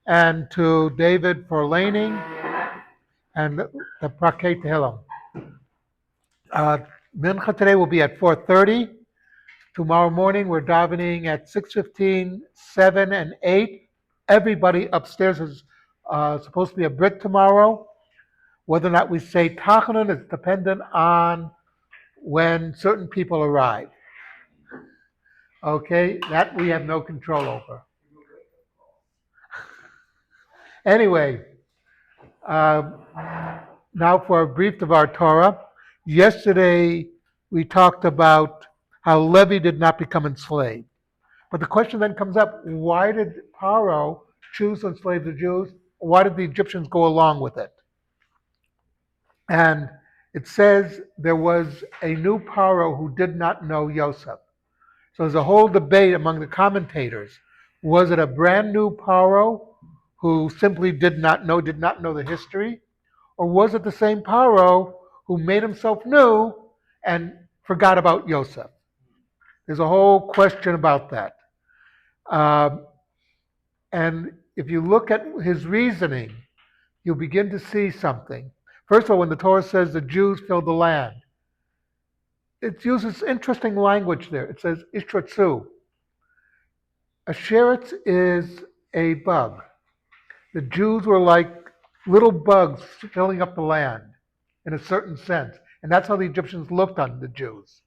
and to David for laning, and the Prakei Tehillim. Mincha today will be at 4:30. Tomorrow morning we're davening at 6:15, 7, and 8. Everybody upstairs is supposed to be a Brit tomorrow. Whether or not we say Tachanun is dependent on when certain people arrive. Okay, that we have no control over. Anyway, now for a brief of our Torah. Yesterday we talked about how Levi did not become enslaved. But the question then comes up, why did Pharaoh choose to enslave the Jews? Why did the Egyptians go along with it? And it says there was a new Pharaoh who did not know Yosef. So there's a whole debate among the commentators. Was it a brand new Pharaoh who simply did not know the history? Or was it the same Pharaoh who made himself new and forgot about Yosef? There's a whole question about that. And if you look at his reasoning, you'll begin to see something. First of all, when the Torah says the Jews filled the land, it uses interesting language there. It says Ishratzu. A sheretz is a bug. The Jews were like little bugs filling up the land in a certain sense. And that's how the Egyptians looked on the Jews.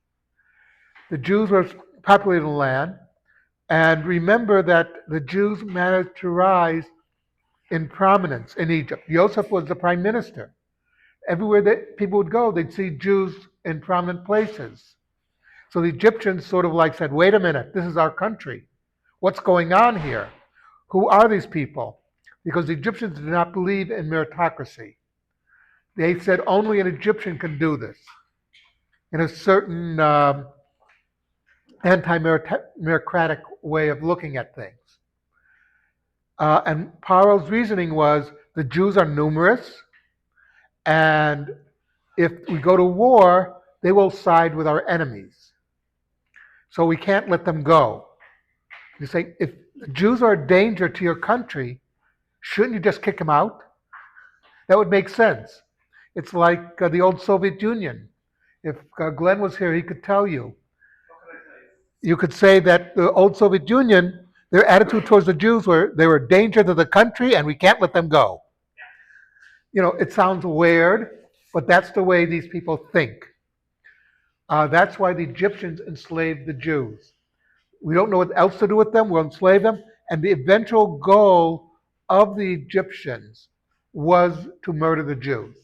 The Jews were populating the land. And remember that the Jews managed to rise in prominence in Egypt. Joseph was the prime minister. Everywhere that people would go, they'd see Jews in prominent places. So the Egyptians sort of like said, wait a minute, this is our country. What's going on here? Who are these people? Because the Egyptians did not believe in meritocracy. They said only an Egyptian can do this in a certain anti-meritocratic way of looking at things. And Pharaoh's reasoning was the Jews are numerous, and if we go to war, they will side with our enemies. So we can't let them go. You say, if the Jews are a danger to your country, shouldn't you just kick them out? That would make sense. It's like the old Soviet Union. If Glenn was here, he could tell you. You could say that the old Soviet Union, their attitude towards the Jews were they were a danger to the country and we can't let them go. You know, it sounds weird, but that's the way these people think. That's why the Egyptians enslaved the Jews. We don't know what else to do with them. We'll enslave them. And the eventual goal of the Egyptians was to murder the Jews.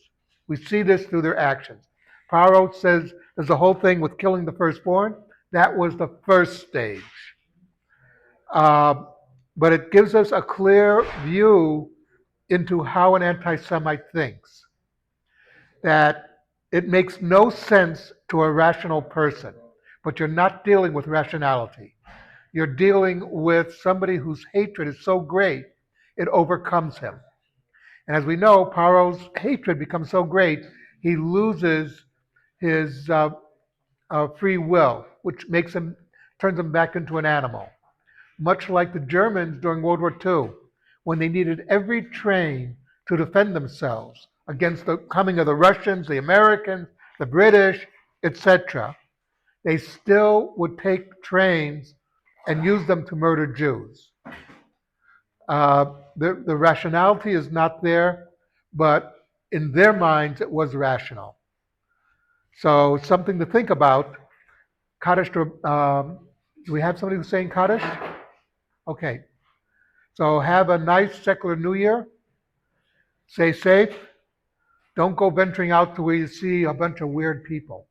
We see this through their actions. Pharaoh says there's a whole thing with killing the firstborn. That was the first stage. But it gives us a clear view into how an anti-Semite thinks. That it makes no sense to a rational person, but you're not dealing with rationality. You're dealing with somebody whose hatred is so great, it overcomes him. And as we know, Pharaoh's hatred becomes so great, he loses his free will, which turns him back into an animal. Much like the Germans during World War II, when they needed every train to defend themselves against the coming of the Russians, the Americans, the British, etc., they still would take trains and use them to murder Jews. The rationality is not there, but in their minds it was rational. So something to think about. Kaddish, do we have somebody who's saying Kaddish? Okay. So have a nice secular New Year. Stay safe. Don't go venturing out to where you see a bunch of weird people.